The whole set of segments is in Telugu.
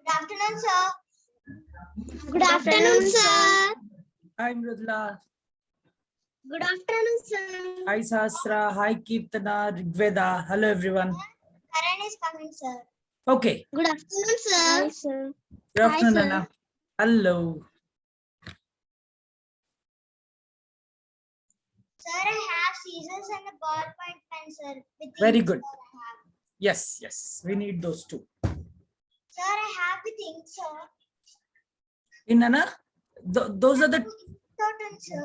Good afternoon, sir. Good afternoon, sir. Hi Mrudla. Good afternoon, sir. Hi Sahasra. Hi Kirtana. Rigveda. Hello everyone. Karan is coming, sir. Okay. Good afternoon, sir. Hi, sir. Good Hi, afternoon, sir. Anna. Hello. Sir, I have scissors and a ballpoint pen, sir. With Very ink, good. sir, I have. Yes, yes. We need those two. Sir, I have with ink, sir. In Anna, those are the Total, sir.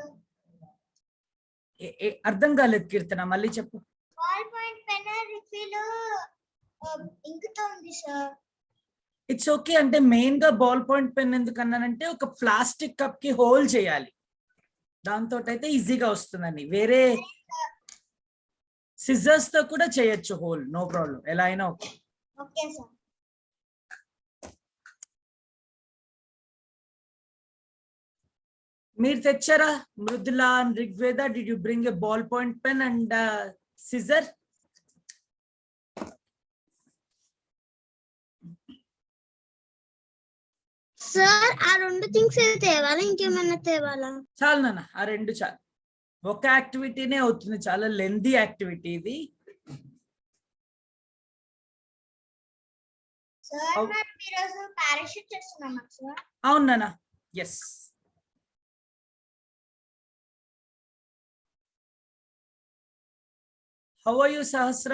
అర్థం కాలేదు కీర్తన మళ్ళీ చెప్పు. Ballpoint pen refill ink తో ఉంది, sir. It's okay. అంటే మెయిన్ గా బాల్ పాయింట్ పెన్ ఎందుకన్నానంటే ఒక ప్లాస్టిక్ కప్ కి హోల్ చేయాలి, దాంతో అయితే ఈజీగా వస్తుందని. వేరే సిజర్స్ తో కూడా చేయొచ్చు హోల్, నో ప్రాబ్లం, ఎలా అయినా ఓకే. Okay sir. మీరు తెచ్చారా Mrudula and Rigveda? Did you bring a ball point pen and scissor? Sir ఆ రెండు థింగ్స్ తేవాలా, ఇంకేమైనా తేవాలా? చాలు నాన్న, ఆ రెండు చాలు. ఒక యాక్టివిటీనే అవుతుంది, చాలా లెంతీ యాక్టివిటీ ఇది. సార్ మనం ఈరోజు పారాషూట్ చేస్తున్నామా సార్? అవును నాన్న, yes. How are you Sahasra?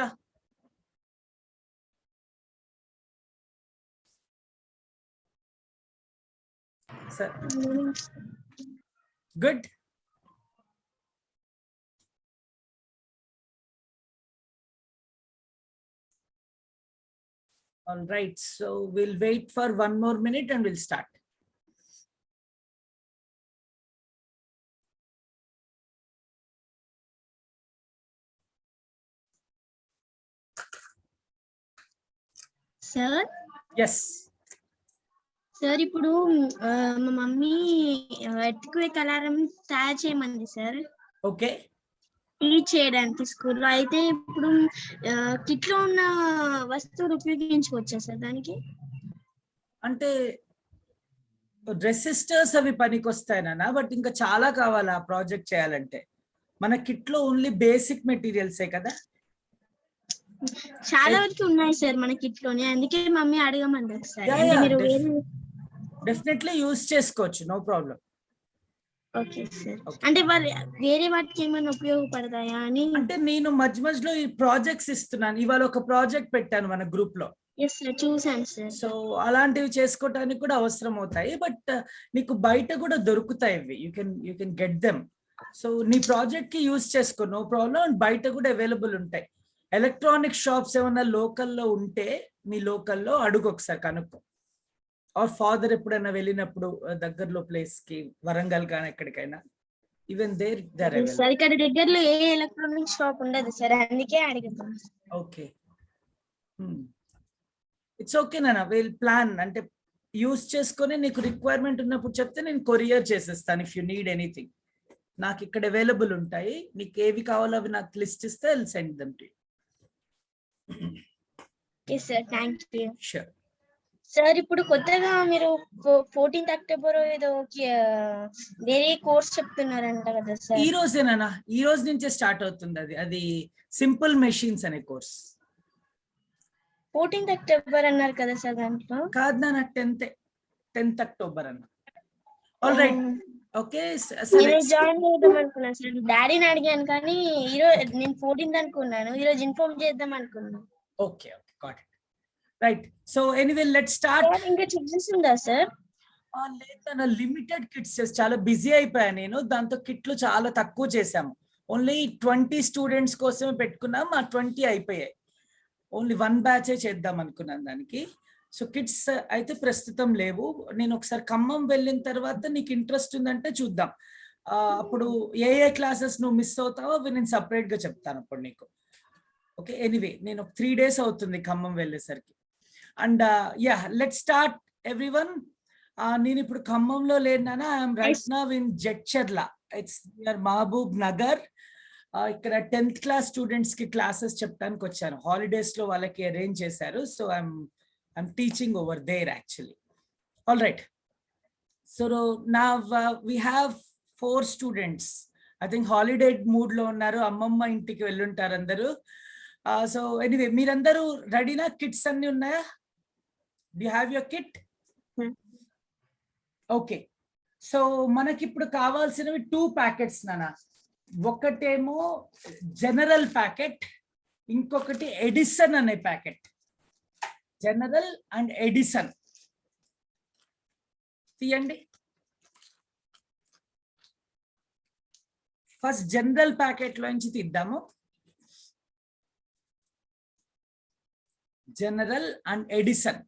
Sir. Good. All right, so we'll wait for 1 more minute and we'll start. Sir? Yes. Sir ఇప్పుడు మా మమ్మీ ఎర్త్క్వేక్ అలారం తయారు చేయమంది సార్. ఓకే. టీచ్ చేయడానికి స్కూల్లో. అయితే ఇప్పుడు కిట్ లో ఉన్న వస్తువులు ఉపయోగించుకోవచ్చా సార్ దానికి? అంటే రెసిస్టర్స్ అవి పనికొస్తాయనా, బట్ ఇంకా చాలా కావాలి ఆ ప్రాజెక్ట్ చేయాలంటే. మన కిట్ లో ఓన్లీ బేసిక్ మెటీరియల్సే కదా. చాలా వరకు ఉన్నాయి సార్ మన కిట్ లోనే, అందుకే మమ్మీ అడగమంది ఒకసారి. డెఫినెట్లీ యూజ్ చేసుకోవచ్చు, నో ప్రాబ్లం. Okay sir. అంటే వాళ్ళు వేరే వాటికి ఏమైనా ఉపయోగపడతాయా అని. అంటే నేను మధ్య మధ్యలో ఈ ప్రాజెక్ట్స్ ఇస్తున్నాను. ఇవాళ ఒక ప్రాజెక్ట్ పెట్టాను మన గ్రూప్ లో. చూసాను సార్. సో అలాంటివి చేసుకోవడానికి కూడా అవసరం అవుతాయి, బట్ నీకు బయట కూడా దొరుకుతాయి ఇవి. You can get them. So నీ ప్రాజెక్ట్ కి యూజ్ చేసుకో, నో ప్రాబ్లం. అండ్ బయట కూడా అవైలబుల్ ఉంటాయి. ఎలక్ట్రానిక్ షాప్స్ ఏమన్నా లోకల్లో ఉంటే మీ లోకల్లో అడుగు, ఒకసారి కనుక్కో. ఆర్ ఫాదర్ ఎప్పుడైనా వెళ్ళినప్పుడు దగ్గరలో ప్లేస్ కి, వరంగల్ కానీ ఎక్కడికైనా, ఈవెన్ దేర్ ఇక్కడ దగ్గరలో ఏ ఎలక్ట్రానిక్ షాప్ ఉండదు సార్, అందుకే అడుగుతాం. ఓకే, ఇట్స్ ఓకే నాన్న. వీల్ ప్లాన్, అంటే యూజ్ చేసుకొని నీకు రిక్వైర్మెంట్ ఉన్నప్పుడు చెప్తే నేను కొరియర్ చేసేస్తాను. ఇఫ్ యూ నీడ్ ఎనీథింగ్ నాకు ఇక్కడ అవైలబుల్ ఉంటాయి. నీకు ఏవి కావాలో అవి నాకు లిస్ట్ ఇస్తే I will send them to you. Okay sir, thank you. Sure. Sir ఇప్పుడు కొత్తగా మీరు 14th అక్టోబర్ ఏదో వేరే కోర్స్ చెప్తున్నారంట కదా సార్? ఈ రోజేనా? ఈ రోజు నుంచే స్టార్ట్ అవుతుంది అది సింపుల్ మెషిన్స్ అనే కోర్స్. 14th అక్టోబర్ అన్నారు కదా సార్ దాంట్లో? కాదు నాన్న, 10th అక్టోబర్ అన్న. All right, okay. నేను జాయిన్ చేద్దాం అనుకున్నాను సార్, డాడీని అడిగాను కానీ ఈరోజు నేను 14th అనుకున్నాను, ఈరోజు ఇన్ఫార్మ్ చేద్దాం అనుకున్నాను. Okay okay, got it. Right, so anyway let's start. ఇంకా కిట్స్ ఉందా సార్? లేదన్న, లిమిటెడ్ కిట్స్. చాలా బిజీ అయిపోయా నేను, దాంతో కిట్లు చాలా తక్కువ చేసాము. ఓన్లీ 20 స్టూడెంట్స్ కోసమే పెట్టుకున్నాం. ఆ 20 అయిపోయాయి. ఓన్లీ 1 బ్యాచ్ చేద్దాం అనుకున్నాను దానికి. సో కిట్స్ అయితే ప్రస్తుతం లేవు. నేను ఒకసారి ఖమ్మం వెళ్ళిన తర్వాత నీకు ఇంట్రెస్ట్ ఉందంటే చూద్దాం. అప్పుడు ఏ క్లాసెస్ నువ్వు మిస్ అవుతావో అవి నేను సపరేట్ గా చెప్తాను అప్పుడు నీకు. ఓకే, ఎనీవే నేను 3 days అవుతుంది ఖమ్మం వెళ్ళేసరికి. And yeah, let's start everyone. నేను ఇప్పుడు ఖమ్మంలో లేనా, I'm right now in Jadcherla. It's near Mahbubnagar. ఇక్కడ 10th క్లాస్ స్టూడెంట్స్ కి క్లాసెస్ చెప్పడానికి వచ్చాను. హాలిడేస్ లో వాళ్ళకి అరేంజ్ చేశారు. So I'm teaching over there actually. All right. So now we have 4 students. I think holiday mood lo unnaru, ammamma intiki velluntaru andaru. So anyway, meerandaru ready na? Kits anni unnaya? Do you have your kit? Okay. So మనకి ఇప్పుడు కావాల్సినవి 2 ప్యాకెట్స్ నానా. ఒకటేమో జనరల్ ప్యాకెట్, ఇంకొకటి ఎడిసన్ అనే ప్యాకెట్. జనరల్ అండ్ ఎడిసన్ తీయండి. ఫస్ట్ జనరల్ ప్యాకెట్ లోంచి తీద్దాము. General and Edison.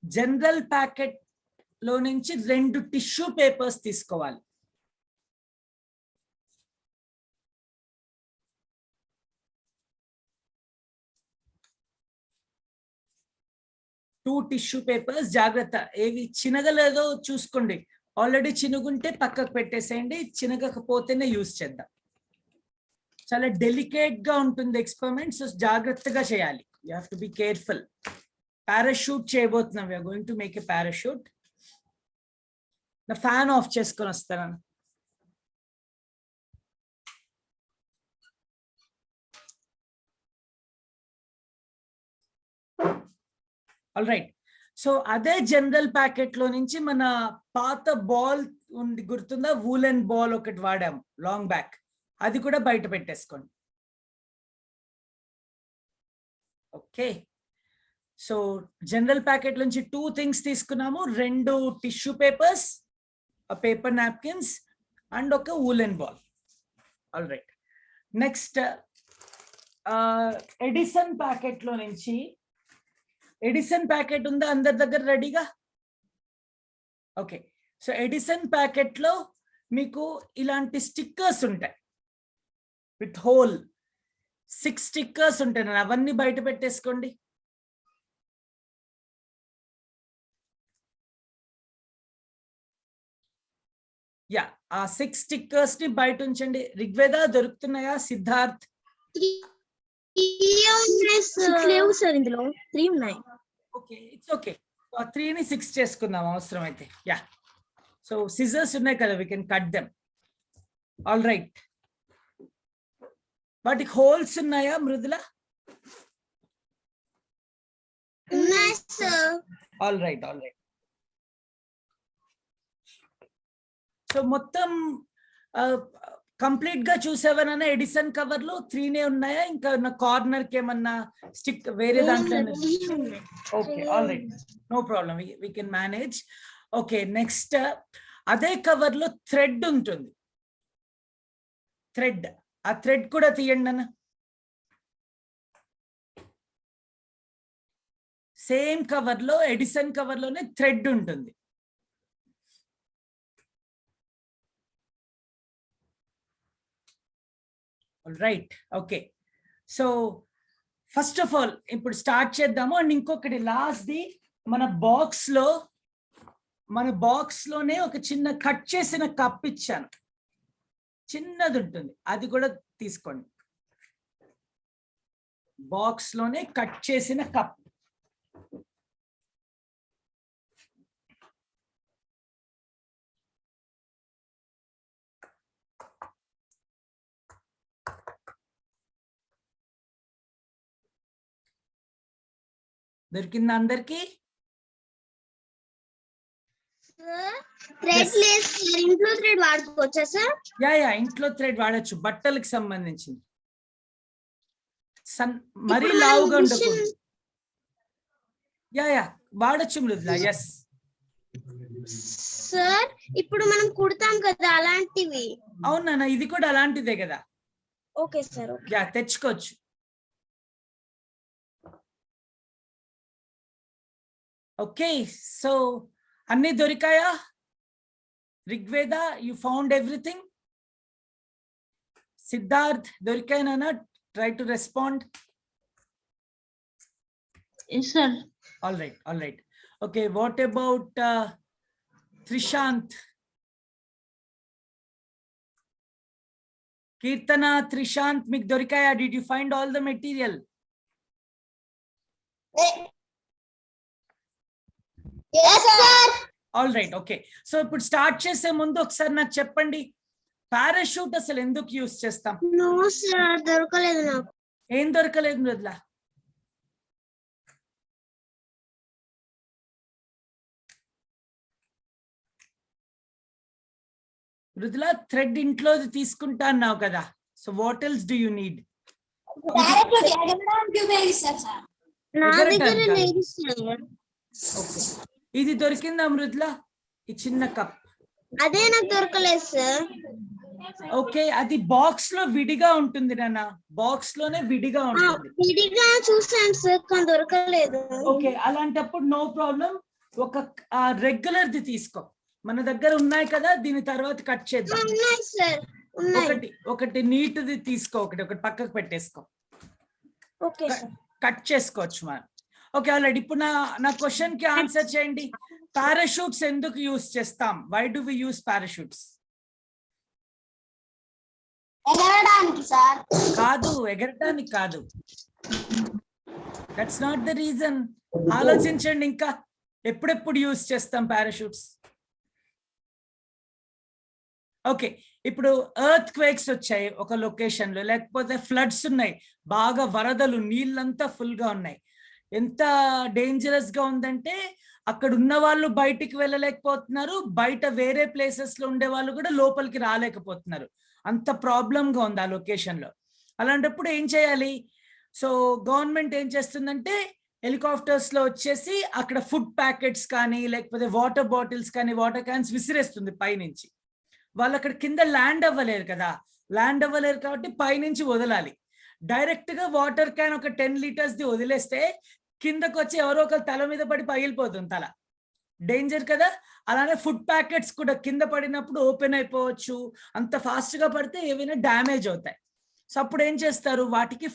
General packet లో నుంచి 2 టిష్యూ పేపర్స్ తీసుకోవాలి. Two tissue papers. జాగ్రత్త, ఏవి చినగలేదో చూసుకోండి. ఆల్రెడీ చినుగుంటే పక్కకు పెట్టేసేయండి, చినగకపోతేనే యూజ్ చేద్దాం. చాలా డెలికేట్ గా ఉంటుంది ఎక్స్పెరిమెంట్, సో జాగ్రత్తగా చేయాలి. You have to be careful. Parachute చేయబోతున్నాం. We are going to make a parachute. నా ఫ్యాన్ ఆఫ్ చేసుకొని వస్తాను. All right. సో అదే జనరల్ ప్యాకెట్ లో నుంచి మన పాత బాల్ ఉంది, గుర్తుందా? వూలెన్ బాల్ ఒకటి వాడాము లాంగ్ బ్యాక్, అది కూడా బయట పెట్టేసుకోండి. ఓకే. సో జనరల్ ప్యాకెట్ నుంచి 2 థింగ్స్ తీసుకున్నాము. 2 tissue papers, paper napkins and ఒక woolen ball. All right. Next Edison packet లో నుంచి, ఎడిసన్ ప్యాకెట్ ఉందా అందరి దగ్గర రెడీగా? ఓకే. సో ఎడిసన్ ప్యాకెట్ లో మీకు ఇలాంటి స్టిక్కర్స్ ఉంటాయి విత్ హోల్. 6 స్టిక్కర్స్ ఉంటాయి. అవన్నీ బయట పెట్టేసుకోండి. యా, ఆ 6 స్టిక్కర్స్ ని బయట ఉంచండి. రిగ్వేద దొరుకుతున్నాయా? సిద్ధార్థ్? లేవు సార్, ఇందులో 3 ఉన్నాయి. Okay, it's okay. ఆ 3ని 6 చేసుకుందాం అవసరం అయితే. యా, సో సిజర్స్ ఉన్నాయి కదా, we can cut them. All right. వాటికి హోల్స్ ఉన్నాయా Mridula? All right, all right. So మొత్తం కంప్లీట్ గా చూసేవన్నా ఎడిసన్ కవర్ లో 3నే ఉన్నాయా? ఇంకా కార్నర్ కి ఏమన్నా స్టిక్ వేరే దాంట్లో? Okay, all right, no problem, we can manage. Okay, next అదే కవర్ లో థ్రెడ్ ఉంటుంది. థ్రెడ్, ఆ థ్రెడ్ కూడా తీయండి అన్న. సేమ్ కవర్ లో, ఎడిసన్ కవర్ లోనే థ్రెడ్ ఉంటుంది. Right. Okay. So first of all ఇప్పుడు స్టార్ట్ చేద్దాము. అండ్ ఇంకొకటి లాస్ట్ ది, మన బాక్స్ లోనే ఒక చిన్న కట్ చేసిన కప్ ఇచ్చాను, చిన్నది ఉంటుంది, అది కూడా తీసుకోండి. బాక్స్ లోనే కట్ చేసిన కప్. దొరికిందా అందరికి? ఇంట్లో థ్రెడ్ వాడుకోవచ్చా సార్? యా, ఇంట్లో థ్రెడ్ వాడచ్చు, బట్టలకు సంబంధించింది. మరీ లావుగా ఉండకూడదు. యా, వాడచ్చు మృదుల. ఎస్ సార్, ఇప్పుడు మనం కుడతాం కదా అలాంటివి. అవునా, ఇది కూడా అలాంటిదే కదా. Okay sir. యా, తెచ్చుకోవచ్చు. ఓకే, సో అన్ని దొరికాయా? Rigveda, you found everything? Siddharth, దొరికాయనా? Try to respond. Yes sir. All right. Okay, what about Trishant? Kirtana, Trishant, మీకు దొరికాయా? Did you find all the material? All right, okay. So ఇప్పుడు స్టార్ట్ చేసే ముందు ఒకసారి నాకు చెప్పండి, పారాషూట్ అసలు ఎందుకు యూస్ చేస్తాం? నో సార్, దొరకలేదు నాకు. ఏం దొరకలేదు మృదుల? మృదుల థ్రెడ్ ఇంట్లో తీసుకుంటా అన్నావు కదా, so what else do you need? నా దగ్గర ఎగరటానికా? లేదు సార్. ఓకే, ఇది దొరికిందా మృదుల? ఈ చిన్న కప్. అదే నాకు దొరకలేదు సార్. ఓకే, అది బాక్స్ లో విడిగా ఉంటుంది నాన్న, బాక్స్ లోనే విడిగా ఉంటుంది. విడిగా చూసాను సార్, కానీ దొరకలేదు. ఓకే, అలాంటప్పుడు నో ప్రాబ్లం, ఒక రెగ్యులర్ ది తీసుకో. మన దగ్గర ఉన్నాయి కదా, దీని తర్వాత కట్ చేద్దాం. ఉన్నాయి సార్, ఉన్నాయి. ఒకటి నీట్ ది తీసుకో, ఒకటి పక్కకు పెట్టేసుకో, ఓకే సార్. కట్ చేసుకోవచ్చు మనం. ఓకే, ఆల్రెడీ ఇప్పుడు నా క్వశ్చన్ కి ఆన్సర్ చేయండి. పారాషూట్స్ ఎందుకు యూస్ చేస్తాం? Why do we use parachutes? ఎగరడానికి సార్. కాదు, ఎగరటానికి కాదు. That's not the reason. ఆలోచించండి, ఇంకా ఎప్పుడెప్పుడు యూస్ చేస్తాం పారాషూట్స్? ఓకే, ఇప్పుడు ఎర్త్ క్వేక్స్ వచ్చాయి ఒక లొకేషన్ లో, లేకపోతే ఫ్లడ్స్ ఉన్నాయి, బాగా వరదలు, నీళ్ళంతా ఫుల్ గా ఉన్నాయి. ఎంత డేంజరస్ గా ఉందంటే అక్కడ ఉన్న వాళ్ళు బయటికి వెళ్ళలేకపోతున్నారు, బయట వేరే ప్లేసెస్ లో ఉండే వాళ్ళు కూడా లోపలికి రాలేకపోతున్నారు. అంత ప్రాబ్లం గా ఉంది ఆ లొకేషన్ లో. అలాంటప్పుడు ఏం చేయాలి? సో గవర్నమెంట్ ఏం చేస్తుందంటే హెలికాప్టర్స్ లో వచ్చేసి అక్కడ ఫుడ్ ప్యాకెట్స్ కానీ, లేకపోతే వాటర్ బాటిల్స్ కానీ, వాటర్ క్యాన్స్ విసిరేస్తుంది పైనుంచి. వాళ్ళు అక్కడ కింద ల్యాండ్ అవ్వలేరు కదా, ల్యాండ్ అవ్వలేరు కాబట్టి పైనుంచి వదలాలి. డైరెక్ట్ గా వాటర్ క్యాన్ ఒక 10 లీటర్స్ ది వదిలేస్తే కిందకు వచ్చి ఎవరో ఒకరు తల మీద పడి పగిలిపోతుంది తల, డేంజర్ కదా. అలానే ఫుడ్ ప్యాకెట్స్ కూడా కింద పడినప్పుడు ఓపెన్ అయిపోవచ్చు, అంత ఫాస్ట్ గా పడితే ఏవైనా డ్యామేజ్ అవుతాయి. సో అప్పుడు ఏం చేస్తారు, వాటికి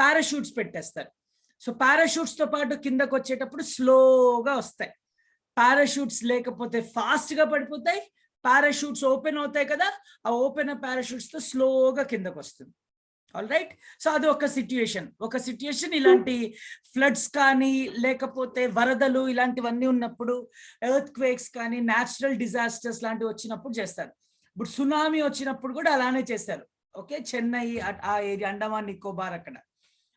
పారాషూట్స్ పెట్టేస్తారు. సో పారాషూట్స్ తో పాటు కిందకు వచ్చేటప్పుడు స్లోగా వస్తాయి. పారాషూట్స్ లేకపోతే ఫాస్ట్ గా పడిపోతాయి, పారాషూట్స్ ఓపెన్ అవుతాయి కదా, ఆ ఓపెన్ పారాషూట్స్ తో స్లోగా కిందకు వస్తుంది. ఆల్ రైట్, సో అది ఒక సిట్యుయేషన్. ఇలాంటి ఫ్లడ్స్ కానీ, లేకపోతే వరదలు ఇలాంటివన్నీ ఉన్నప్పుడు, ఎర్త్ క్వేక్స్ కానీ, న్యాచురల్ డిజాస్టర్స్ లాంటివి వచ్చినప్పుడు చేస్తారు. ఇప్పుడు సునామీ వచ్చినప్పుడు కూడా అలానే చేశారు. ఓకే, చెన్నై ఆ ఏరియా, అండమాన్ నికోబార్ అక్కడ.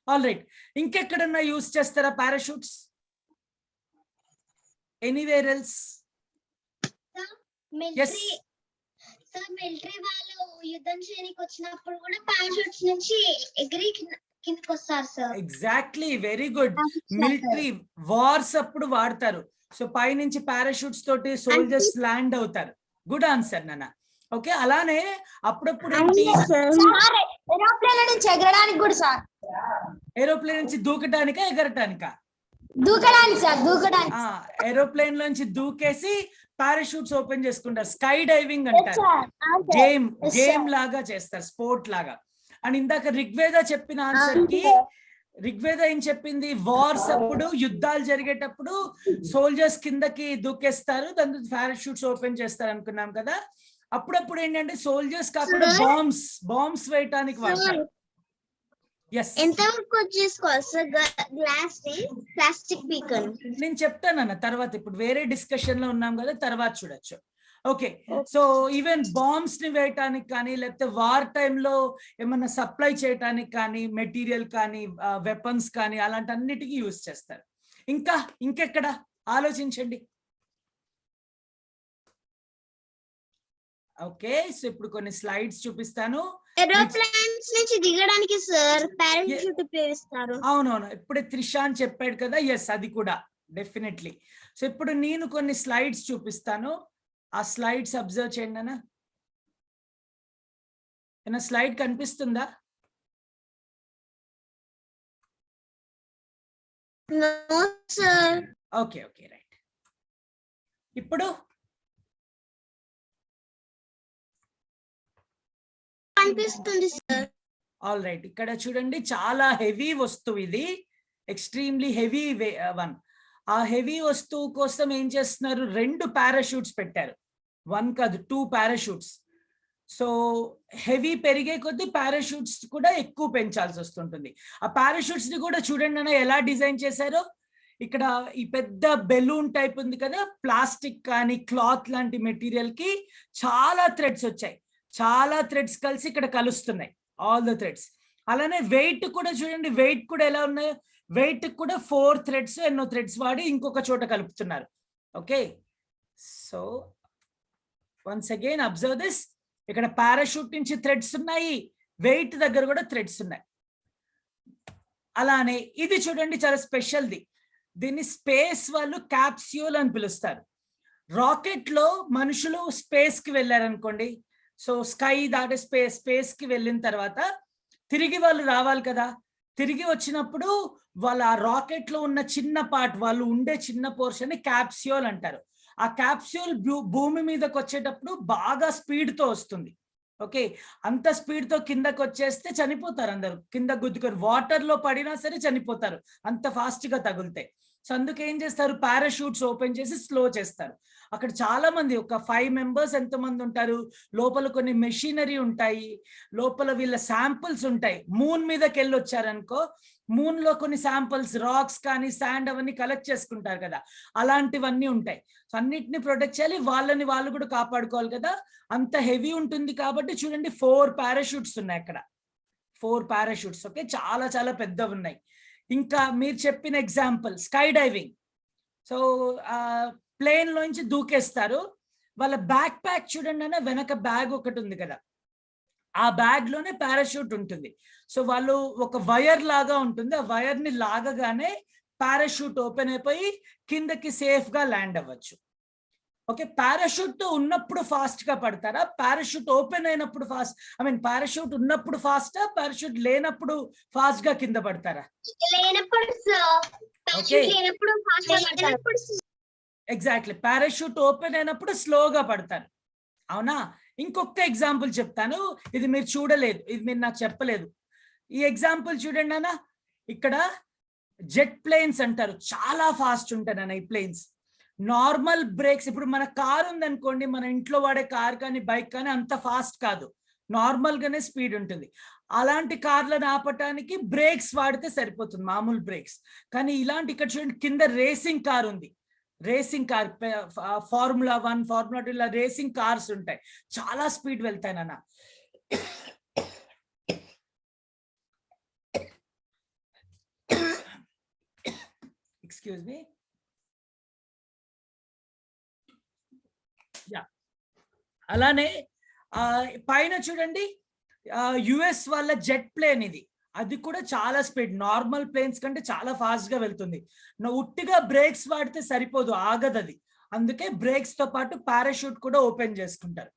ఆల్ రైట్, ఇంకెక్కడన్నా యూస్ చేస్తారా పారాషూట్స్? Anywhere else? మిలిటరీ వాళ్ళు యుద్ధం చేయడానికి వచ్చినప్పుడు కూడా పారాషూట్స్ నుంచి ఎగిరి కిందకి వస్తారు sir. Exactly, very good. Military wars అప్పుడు వాడతారు. సో పైనుంచి పారాషూట్స్ తోటి సోల్జర్స్ ల్యాండ్ అవుతారు. గుడ్ ఆన్సర్ నాన్న. ఓకే, అలానే అప్పుడప్పుడు ఏరోప్లేన్ నుంచి ఎగరడానికి కూడా సార్. ఏరోప్లేన్ నుంచి దూకటానికా ఎగరటానికా? దూకడానికి సార్, దూకడానికి. ఏరోప్లేన్ నుంచి దూకేసి పారాషూట్స్ ఓపెన్ చేసుకుంటారు, స్కై డైవింగ్ అంటారు. గేమ్ లాగా చేస్తారు, స్పోర్ట్ లాగా. అండ్ ఇందాక రిగ్వేద చెప్పిన ఆన్సర్ కి, రిగ్వేద ఏం చెప్పింది, వార్స్ అప్పుడు, యుద్ధాలు జరిగేటప్పుడు సోల్జర్స్ కిందకి దూకేస్తారు, దాని పారాషూట్స్ ఓపెన్ చేస్తారు అనుకున్నాం కదా. అప్పుడప్పుడు ఏంటంటే సోల్జర్స్ కాకుండా బాంబ్స్ వేయటానికి వాడతారు. ఎంతవరకు చేసుకోవాలి సార్ గ్లాస్ ప్లాస్టిక్ బీకన్? నేను చెప్తానన్న తర్వాత, ఇప్పుడు వేరే డిస్కషన్ లో ఉన్నాం కదా, తర్వాత చూడొచ్చు. ఓకే, సో ఈవెన్ బాంబ్స్ ని వేయటానికి కానీ, లేకపోతే వార్ టైంలో ఏమన్నా సప్లై చేయటానికి కానీ, మెటీరియల్ కానీ, వెపన్స్ కానీ, అలాంటి అన్నిటికీ యూజ్ చేస్తారు. ఇంకెక్కడ ఆలోచించండి. ఓకే, సో ఇప్పుడు కొన్ని స్లైడ్స్ చూపిస్తాను. ఏరోప్లేన్స్ నుంచి దిగడానికి సార్ పారాషూట్ ఉపయోగిస్తారు. అవునవును, ఇప్పుడే త్రిషాన్ చెప్పాడు కదా. ఎస్, అది కూడా డెఫినెట్లీ. సో ఇప్పుడు నేను కొన్ని స్లైడ్స్ చూపిస్తాను, ఆ స్లైడ్స్ అబ్జర్వ్ చేయండి అన్న. ఏమైనా స్లైడ్ కనిపిస్తుందా? No sir. Okay, right. ఇప్పుడు కనిపిస్తుంది సార్. ఆల్ రైట్, ఇక్కడ చూడండి, చాలా హెవీ వస్తువు ఇది, ఎక్స్ట్రీమ్లీ హెవీ వన్. ఆ హెవీ వస్తువు కోసం ఏం చేస్తున్నారు, 2 పారాషూట్స్ పెట్టారు, 1 కాదు 2 పారాషూట్స్. సో హెవీ పెరిగే కొద్దీ పారాషూట్స్ కూడా ఎక్కువ పెంచాల్సి వస్తుంటుంది. ఆ పారాషూట్స్ ని కూడా చూడండి అన్న ఎలా డిజైన్ చేశారో. ఇక్కడ ఈ పెద్ద బెలూన్ టైప్ ఉంది కదా, ప్లాస్టిక్ కానీ క్లాత్ లాంటి మెటీరియల్ కి చాలా థ్రెడ్స్ వచ్చాయి. చాలా థ్రెడ్స్ కలిసి ఇక్కడ కలుస్తున్నాయి, ఆల్ ద థ్రెడ్స్. అలానే వెయిట్ కూడా చూడండి, వెయిట్ కూడా ఎలా ఉన్నాయో, వెయిట్ కూడా 4 థ్రెడ్స్ ఎన్నో థ్రెడ్స్ వాడి ఇంకొక చోట కలుపుతున్నారు. Okay, so once again observe this. ఇక్కడ పారాషూట్ నుంచి థ్రెడ్స్ ఉన్నాయి, వెయిట్ దగ్గర కూడా థ్రెడ్స్ ఉన్నాయి. అలానే ఇది చూడండి, చాలా స్పెషల్ది. దీన్ని స్పేస్ వాళ్ళు క్యాప్స్యూల్ అని పిలుస్తారు. రాకెట్ లో మనుషులు స్పేస్ కి వెళ్ళారనుకోండి, సో స్కై దాటి స్పేస్ కి వెళ్ళిన తర్వాత తిరిగి వాళ్ళు రావాలి కదా. తిరిగి వచ్చినప్పుడు వాళ్ళ ఆ రాకెట్ లో ఉన్న చిన్న పార్ట్, వాళ్ళు ఉండే చిన్న పోర్షన్ ని క్యాప్స్యూల్ అంటారు. ఆ క్యాప్స్యూల్ భూమి మీదకి వచ్చేటప్పుడు బాగా స్పీడ్ తో వస్తుంది. ఓకే, అంత స్పీడ్ తో కిందకి వచ్చేస్తే చనిపోతారు అందరు, కింద గుద్దుకొని వాటర్ లో పడినా సరే చనిపోతారు, అంత ఫాస్ట్ గా తగులుతాయి. సో అందుకే ఏం చేస్తారు, పారాషూట్స్ ఓపెన్ చేసి స్లో చేస్తారు. అక్కడ చాలా మంది, ఒక 5 మెంబర్స్ ఎంతమంది ఉంటారు, లోపల కొన్ని మెషినరీ ఉంటాయి, లోపల వీళ్ళ శాంపుల్స్ ఉంటాయి. మూన్ మీదకి వెళ్ళి వచ్చారనుకో, మూన్ లో కొన్ని శాంపుల్స్, రాక్స్ కానీ శాండ్ అవన్నీ కలెక్ట్ చేసుకుంటారు కదా, అలాంటివన్నీ ఉంటాయి. సో అన్నిటిని ప్రొటెక్ట్ చేయాలి, వాళ్ళని వాళ్ళు కూడా కాపాడుకోవాలి కదా. అంత హెవీ ఉంటుంది కాబట్టి చూడండి 4 పారాషూట్స్ ఉన్నాయి అక్కడ, 4 పారాషూట్స్. ఓకే, చాలా చాలా పెద్దవి ఉన్నాయి. ఇంకా మీరు చెప్పిన example sky diving. So plane లోంచి దూకేస్తారు, వాళ్ళ బ్యాక్ ప్యాక్ చూడండి అన్న, వెనక బ్యాగ్ ఒకటి ఉంది కదా, ఆ బ్యాగ్ లోనే పారాషూట్ ఉంటుంది. సో వాళ్ళు ఒక వైర్ లాగా ఉంటుంది, ఆ వైర్ ని లాగగానే పారాషూట్ ఓపెన్ అయిపోయి కిందకి సేఫ్ గా ల్యాండ్ అవ్వచ్చు. ఓకే, పారాషూట్ తో ఉన్నప్పుడు ఫాస్ట్ గా పడతారా, పారాషూట్ ఓపెన్ అయినప్పుడు ఫాస్ట్, ఐ మీన్ పారాషూట్ ఉన్నప్పుడు ఫాస్టా, పారాషూట్ లేనప్పుడు ఫాస్ట్ గా కింద పడతారా? ఎగ్జాక్ట్లీ, పారాషూట్ ఓపెన్ అయినప్పుడు స్లోగా పడతారు, అవునా? ఇంకొక ఎగ్జాంపుల్ చెప్తాను, ఇది మీరు చూడలేదు, ఇది మీరు నాకు చెప్పలేదు. ఈ ఎగ్జాంపుల్ చూడండి అన్న, ఇక్కడ జెట్ ప్లేన్స్ అంటారు, చాలా ఫాస్ట్ ఉంటాయి అన్న ఈ ప్లేన్స్. నార్మల్ బ్రేక్స్, ఇప్పుడు మన కార్ ఉందనుకోండి, మన ఇంట్లో వాడే కార్ కానీ బైక్ కానీ అంత ఫాస్ట్ కాదు, నార్మల్ గానే స్పీడ్ ఉంటుంది. అలాంటి కార్లను ఆపటానికి బ్రేక్స్ వాడితే సరిపోతుంది, మామూలు బ్రేక్స్. కానీ ఇలాంటి ఇక్కడ చూడండి, కింద రేసింగ్ కార్ ఉంది, రేసింగ్ కార్, ఫార్ములా 1, ఫార్ములా 2 ఇలా రేసింగ్ కార్స్ ఉంటాయి, చాలా స్పీడ్ వెళ్తాయి నాన్న. Excuse me. అలానే పైన చూడండి, యుఎస్ వాళ్ళ జెట్ ప్లేన్ ఇది, అది కూడా చాలా స్పీడ్, నార్మల్ ప్లేన్స్ కంటే చాలా ఫాస్ట్ గా వెళ్తుంది. ఉట్టిగా బ్రేక్స్ వాడితే సరిపోదు, ఆగదు అది. అందుకే బ్రేక్స్ తో పాటు పారాషూట్ కూడా ఓపెన్ చేసుకుంటారు.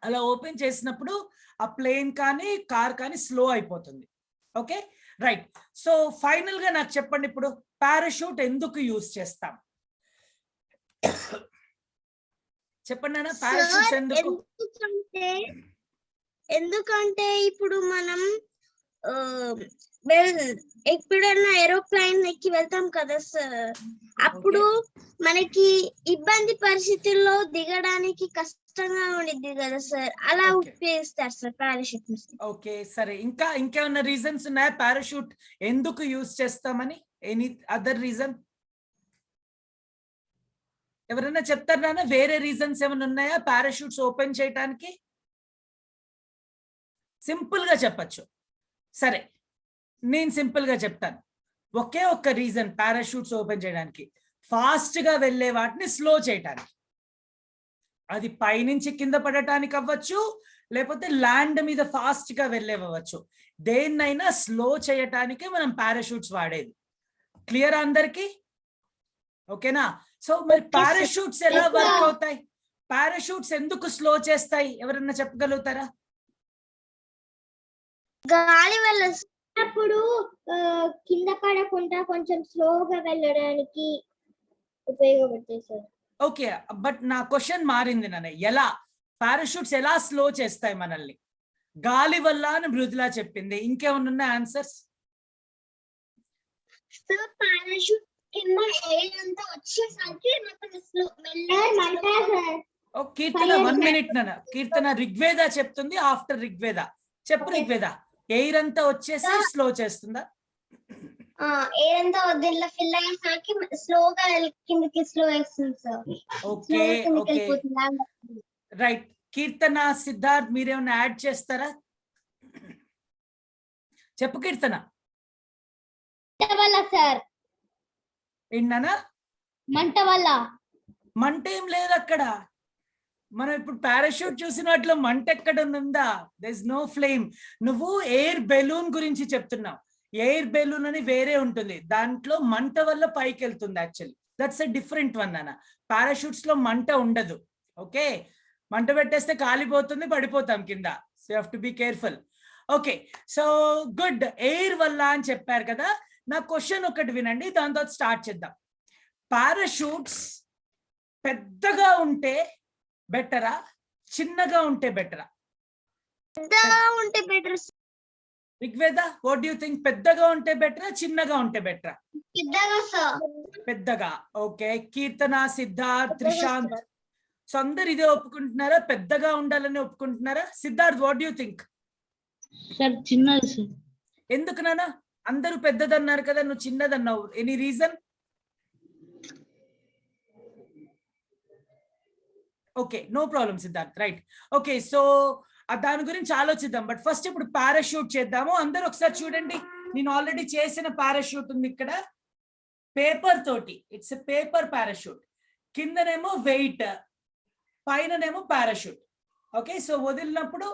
అలా ఓపెన్ చేసినప్పుడు ఆ ప్లేన్ కానీ కార్ కానీ స్లో అయిపోతుంది. Okay, right. సో ఫైనల్ గా నాకు చెప్పండి, ఇప్పుడు పారాషూట్ ఎందుకు యూజ్ చేస్తాం చెప్పండి అన్న, పారాషూట్స్ ఎందుకు? ఎందుకంటే ఇప్పుడు మనం ఎప్పుడైనా ఏరోప్లేన్ ఎక్కి వెళ్తాం కదా సార్, అప్పుడు మనకి ఇబ్బంది పరిస్థితుల్లో దిగడానికి కష్టంగా ఉండిద్ది కదా సార్, అలా ఉపయోగిస్తారు సార్ పారాషూట్. ఓకే, సరే. ఇంకేమన్నా రీజన్స్ ఉన్నాయా పారాషూట్ ఎందుకు యూజ్ చేస్తామని? ఎనీ అదర్ రీజన్ ఎవరైనా చెప్తారా? వేరే రీజన్స్ ఏమైనా ఉన్నాయా పారాషూట్స్ ఓపెన్ చేయడానికి? సింపుల్ గా చెప్పచ్చు. సరే, నేను సింపుల్ గా చెప్తాను. ఒకే ఒక్క రీజన్ పారాషూట్స్ ఓపెన్ చేయడానికి, ఫాస్ట్ గా వెళ్ళే వాటిని స్లో చేయటానికి. అది పైనుంచి కింద పడటానికి అవ్వచ్చు, లేకపోతే ల్యాండ్ మీద ఫాస్ట్ గా వెళ్ళేవచ్చు. దేన్నైనా స్లో చేయటానికే మనం పారాషూట్స్ వాడేది. క్లియర్ అందరికి? ఓకేనా? సో మరి పారాషూట్స్ ఎలా వర్క్ అవుతాయి, పారాషూట్స్ ఎందుకు స్లో చేస్తాయి, ఎవరన్నా చెప్పగలుగుతారా? గాలి వెళ్ళినప్పుడు కింద పడకుండా కొంచెం స్లోగా వెళ్ళడానికి ఉపయోగపడతాయి సార్. ఓకే, బట్ నా క్వశ్చన్ మారింది నాన్న, ఎలా పారాషూట్స్ ఎలా స్లో చేస్తాయి మనల్ని? గాలి వల్ల అని మృదులా చెప్పింది, ఇంకేమన్నా ఉన్నాయి ఆన్సర్స్? పారాషూట్ కింద ఎయిర్ అంతా వచ్చేసరికి కీర్తన 1 minute నాన్న, కీర్తన రిగ్వేద చెప్తుంది, ఆఫ్టర్ రిగ్వేద చెప్పు. రిగ్వేద, ఎయిర్ అంతా వచ్చేసి స్లో చేస్తుందా? ఎయిర్ అంతా దీంట్లో ఫిల్ అయ్యేసరికి స్లోగా కిందకి స్లో వేస్తుంది sir. Okay okay right. Keerthana, Siddharth మీరేమైనా యాడ్ చేస్తారా? చెప్పు కీర్తన. సార్ ఏంటన్నా? మంట వల్ల. మంట ఏం లేదు అక్కడ. మనం ఇప్పుడు పారాషూట్ చూసిన వాటిలో మంట ఎక్కడ ఉందా? There is no flame. నువ్వు ఎయిర్ బెలూన్ గురించి చెప్తున్నావు. ఎయిర్ బెలూన్ అని వేరే ఉంటుంది, దాంట్లో మంట వల్ల పైకి వెళ్తుంది. Actually that's a different one అన్న. పారాషూట్స్ లో మంట ఉండదు. ఓకే, మంట పెట్టేస్తే కాలిపోతుంది, పడిపోతాం కింద. So you have to be careful. Okay, so good. Air వల్ల అని చెప్పారు కదా. నా క్వశ్చన్ ఒకటి వినండి, దాని తర్వాత స్టార్ట్ చేద్దాం. పారాషూట్స్ పెద్దగా ఉంటే బెటరా, చిన్నగా ఉంటే బెటరా? పెద్దగా ఉంటే better. Rigveda, what do you think? పెద్దగా ఉంటే బెటరా, చిన్నగా ఉంటే బెటరా? పెద్దగా సార్. పెద్దగా. ఓకే. కీర్తన, సిద్ధార్థ్, త్రిశాంత్, సో అందరు ఇదే ఒప్పుకుంటున్నారా? పెద్దగా ఉండాలని ఒప్పుకుంటున్నారా? Siddharth, what do you think? Sir చిన్నది సార్. ఎందుకు నాన్న? అందరూ పెద్దదన్నారు కదా, నువ్వు చిన్నదన్నావు. Any reason? Okay, no problem Siddharth. Right. Okay, so దాని గురించి ఆలోచిద్దాం. బట్ ఫస్ట్ ఇప్పుడు పారాషూట్ చేద్దాము. అందరూ ఒకసారి చూడండి. నేను ఆల్రెడీ చేసిన పారాషూట్ ఉంది ఇక్కడ, పేపర్ తోటి. It's a paper parachute. కిందనేమో వెయిట్, పైననేమో పారాషూట్. ఓకే, సో వదిలినప్పుడు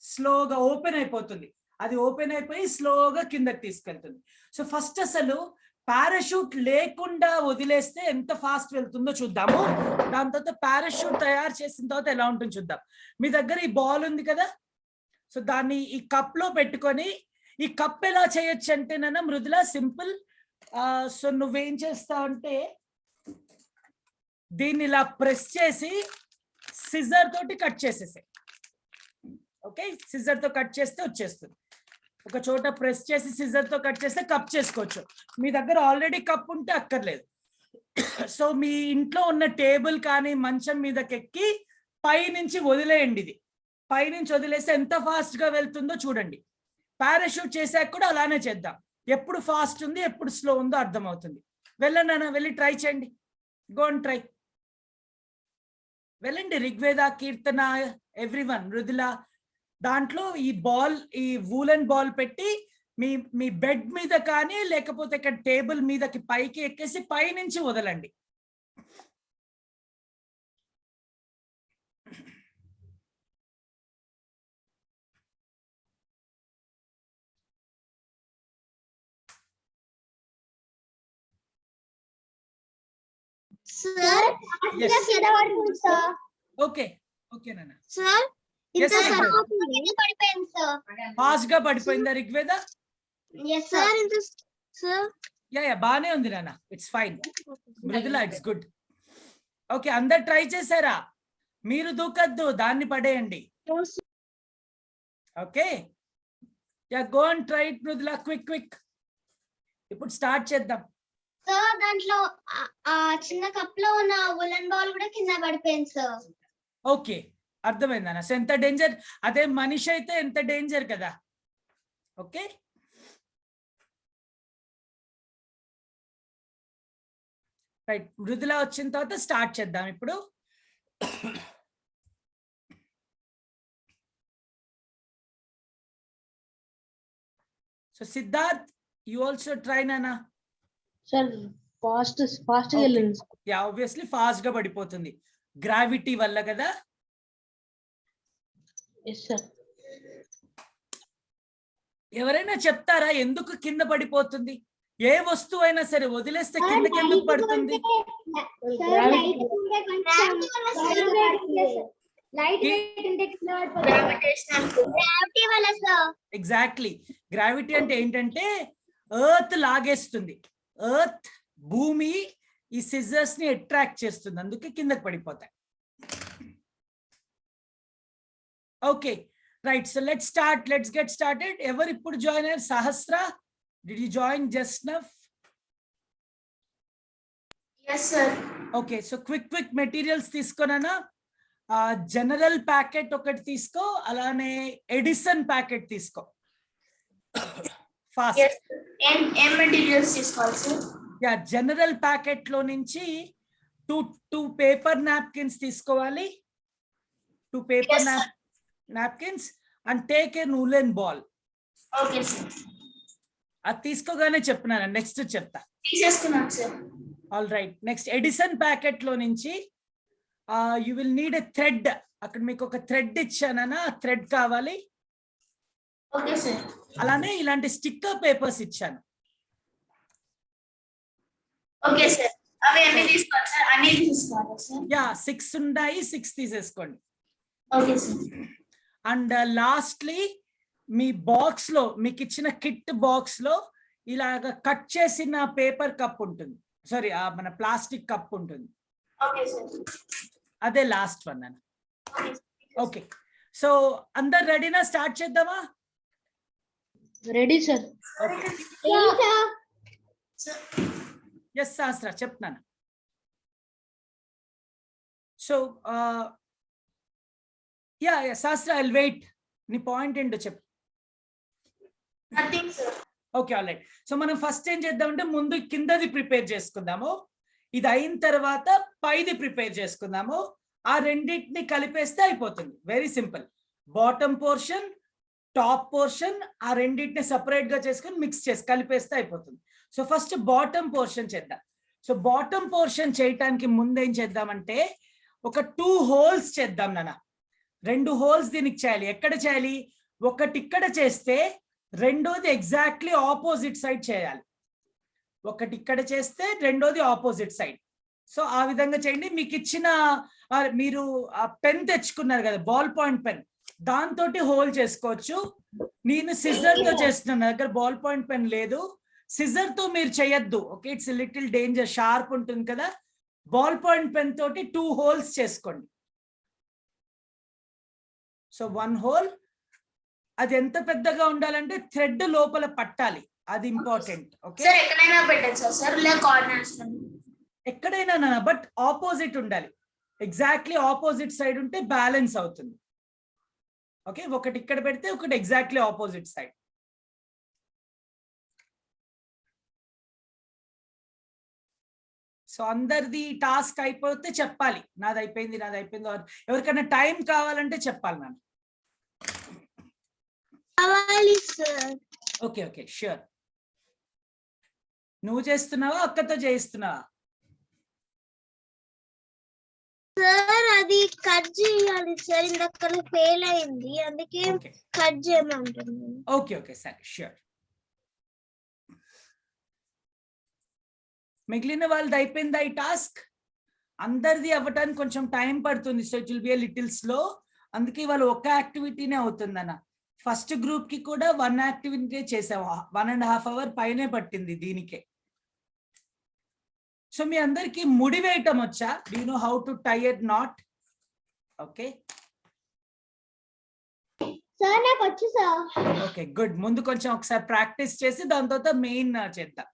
స్లోగా ఓపెన్ అయిపోతుంది. అది ఓపెన్ అయిపోయి స్లోగా కిందకి తీసుకెళ్తుంది. సో ఫస్ట్ అసలు పారాషూట్ లేకుండా వదిలేస్తే ఎంత ఫాస్ట్ వెళ్తుందో చూద్దాము. దాని తర్వాత పారాషూట్ తయారు చేసిన తర్వాత ఎలా ఉంటుందో చూద్దాం. మీ దగ్గర ఈ బాల్ ఉంది కదా, సో దాన్ని ఈ కప్ లో పెట్టుకొని, ఈ కప్ ఎలా చేయొచ్చు అంటే నన్ను మృదుల సింపుల్. సో నువ్వేం చేస్తావంటే దీన్ని ఇలా ప్రెస్ చేసి సిజర్ తోటి కట్ చేసేసే. ఓకే, సిజర్ తో కట్ చేస్తే వచ్చేస్తుంది. ఒక చోట ప్రెస్ చేసి సిజర్ తో కట్ చేస్తే కప్ చేసుకోవచ్చు. మీ దగ్గర ఆల్రెడీ కప్ ఉంటే అక్కర్లేదు. సో మీ ఇంట్లో ఉన్న టేబుల్ కానీ మంచం మీదకి ఎక్కి పైనుంచి వదిలేయండి. ఇది పైనుంచి వదిలేస్తే ఎంత ఫాస్ట్ గా వెళ్తుందో చూడండి. పారాషూట్ చేసాక కూడా అలానే చేద్దాం. ఎప్పుడు ఫాస్ట్ ఉంది, ఎప్పుడు స్లో ఉందో అర్థమవుతుంది. వెళ్ళండి అన్న, వెళ్ళి ట్రై చేయండి. Go and try. వెళ్ళండి. రిగ్వేద, కీర్తన, ఎవ్రీవన్, మృదుల. దాంట్లో ఈ బాల్, ఈ వూలన్ బాల్ పెట్టి మీ మీ బెడ్ మీద కానీ లేకపోతే ఇక్కడ టేబుల్ మీదకి పైకి ఎక్కేసి పైనుంచి వదలండి. సార్ ఓకే ఓకే నాన్న. సార్ పడిపోయింది సార్. ఫాస్ట్ గా పడిపోయిందా రిగ్వేద? సార్ సార్ యా బానే ఉంది నాన్న, it's fine. Mridula, it's good. Okay, అందరు ట్రై చేశారా? మీరు దూకద్దు, దాన్ని పడేయండి. Okay, yeah go and try it Mridula, quick quick. ఇప్పుడు స్టార్ట్ చేద్దాం. సార్ దాంట్లో చిన్న కప్ లో ఉన్న వులన్ బాల్ కూడా కింద పడిపోయింది సార్. ఓకే, అర్థమైందన్న. సో ఎంత డేంజర్, అదే మనిషి అయితే ఎంత డేంజర్ కదా. Okay, right. మృదుల వచ్చిన తర్వాత స్టార్ట్ చేద్దాం ఇప్పుడు. So Siddharth, you also try నానా. సార్ ఫాస్ట్ గా వెళ్ళండి. యా, ఆబ్వియస్లీ ఫాస్ట్ గా పడిపోతుంది, గ్రావిటీ వల్ల కదా. Yes sir. ఎవరైనా చెప్తారా ఎందుకు కింద పడిపోతుంది? ఏ వస్తువు అయినా సరే వదిలేస్తే కిందకి ఎందుకు పడుతుంది? ఎగ్జాక్ట్లీ. గ్రావిటీ అంటే ఏంటంటే ఎర్త్ లాగేస్తుంది. ఎర్త్, భూమి ఈ సిజర్స్ ని అట్రాక్ట్ చేస్తుంది, అందుకే కిందకి పడిపోతాయి. Okay right, so let's start, let's get started. ఎవరు ఇప్పుడు జాయిన్ అయ్యారు? Sahasra, did you join just now? yes sir. Okay, so quick quick materials తీసుకోనా. జనరల్ ప్యాకెట్ ఒకటి తీసుకో, అలానే ఎడిసన్ ప్యాకెట్ తీసుకో. ఫాస్ట్. ఏం మెటీరియల్స్ తీసుకోవాలి సార్? యా, జనరల్ ప్యాకెట్ లో నుంచి టూ పేపర్ నాప్కిన్స్ తీసుకోవాలి. 2 paper Yes, sir. Napkins and take a woolen ball. Okay sir, అది తీసుకోగానే చెప్పినాను, నెక్స్ట్ చెప్తా. తీసేసుకున్నాను sir. All right, next Edison packet లో నుంచి you will need a thread. అక్కడ మీకు ఒక థ్రెడ్ ఇచ్చానన్నా, ఆ థ్రెడ్ కావాలి. Okay sir. అలానే ఇలాంటి స్టిక్కర్ పేపర్స్ ఇచ్చాను. ఓకే సార్, అవి అన్ని తీసుకోవాలి సార్? అన్ని తీసుకోవాలి సార్? యా, 6 ఉన్నాయి, 6 తీసేసుకోండి. Okay sir. And lastly me box లో, మీకు ఇచ్చిన కిట్ బాక్స్ లో ఇలాగ కట్ చేసిన పేపర్ కప్ ఉంటుంది, సారీ మన ప్లాస్టిక్ కప్ ఉంటుంది. Okay sir. అదే లాస్ట్ వన్ అన్న. ఓకే, సో అందరు రెడీనా? స్టార్ట్ చేద్దామా? Ready sir. ఎస్ శాస్త్ర, చెప్తున్నాను. సో యా శాస్త్ర, ఐ విల్ వెయిట్. నీ పాయింట్ ఏంటో చెప్పు. Nothing sir. Okay, all right. So మనం ఫస్ట్ ఏం చేద్దామంటే ముందు కిందది ప్రిపేర్ చేసుకుందాము. ఇది అయిన తర్వాత పైది ప్రిపేర్ చేసుకుందాము. ఆ రెండింటిని కలిపేస్తే అయిపోతుంది. Very simple. Bottom portion, top portion, ఆ రెండింటిని సపరేట్ గా చేసుకుని మిక్స్ చేసి కలిపేస్తే అయిపోతుంది. సో ఫస్ట్ బాటమ్ పోర్షన్ చేద్దాం. సో బాటమ్ పోర్షన్ చేయటానికి ముందు ఏం చేద్దామంటే ఒక 2 హోల్స్ చేద్దాం నాన్న. 2 హోల్స్ దీనికి చేయాలి. ఎక్కడ చేయాలి? ఒకటి ఇక్కడ చేస్తే రెండోది ఎగ్జాక్ట్లీ ఆపోజిట్ సైడ్ చేయాలి. ఒకటి ఇక్కడ చేస్తే రెండోది ఆపోజిట్ సైడ్. సో ఆ విధంగా చేయండి. మీకు ఇచ్చిన మీరు పెన్ తెచ్చుకున్నారు కదా, బాల్ పాయింట్ పెన్, దాంతో హోల్ చేసుకోవచ్చు. నేను సిజర్ తో చేస్తున్నాను, నా దగ్గర బాల్ పాయింట్ పెన్ లేదు. సిజర్ తో మీరు చేయొద్దు, okay? It's little danger, sharp ఉంటుంది కదా. బాల్ పాయింట్ పెన్ తోటి 2 హోల్స్ చేసుకోండి. So 1 whole. అది ఎంత పెద్దగా ఉండాలంటే థ్రెడ్ లోపల పట్టాలి, అది ఇంపార్టెంట్. ఓకే, సార్ ఎక్కడైనా పెట్టచ్చు సార్, లేదా కార్నర్స్? ఎక్కడైనా, బట్ ఆపోజిట్ ఉండాలి. ఎగ్జాక్ట్లీ ఆపోజిట్ సైడ్ ఉంటే బ్యాలెన్స్ అవుతుంది. ఓకే, ఒకటి ఇక్కడ పెడితే ఒకటి ఎగ్జాక్ట్లీ ఆపోజిట్ సైడ్. సో అందరిది టాస్క్ అయిపోతే చెప్పాలి, నాది అయిపోయింది, నాది అయిపోయింది. ఎవరికైనా టైం కావాలంటే చెప్పాలి నాన్న. Okay okay, sure. నువ్వు చేస్తున్నావా, అక్కతో చేయిస్తున్నావా? సార్ అది కట్ చేయాలి సార్, ఇందక్కడ ఫెయిల్ అయింది, అందుకే కట్ చేయమంటున్నాను. ఓకే ఓకే, సరే, ష్యూర్. మిగిలిన వాళ్ళది అయిపోయిందా ఈ టాస్క్? అందరిది అవ్వటానికి కొంచెం టైం పడుతుంది. So it will be a little slow. అందుకే వాళ్ళు ఒక యాక్టివిటీనే అవుతుంది అన్న. ఫస్ట్ గ్రూప్ కి కూడా 1 యాక్టివిటీ చేసాము, 1.5 hours పైనే పట్టింది దీనికే. సో మీ అందరికి ముడి వేయటం వచ్చా? Do you know how to tie a knot? Okay sir నాకు వచ్చు సార్. Okay, good. ముందు కొంచెం ఒకసారి ప్రాక్టీస్ చేసి దాని తర్వాత మెయిన్ చేద్దాం.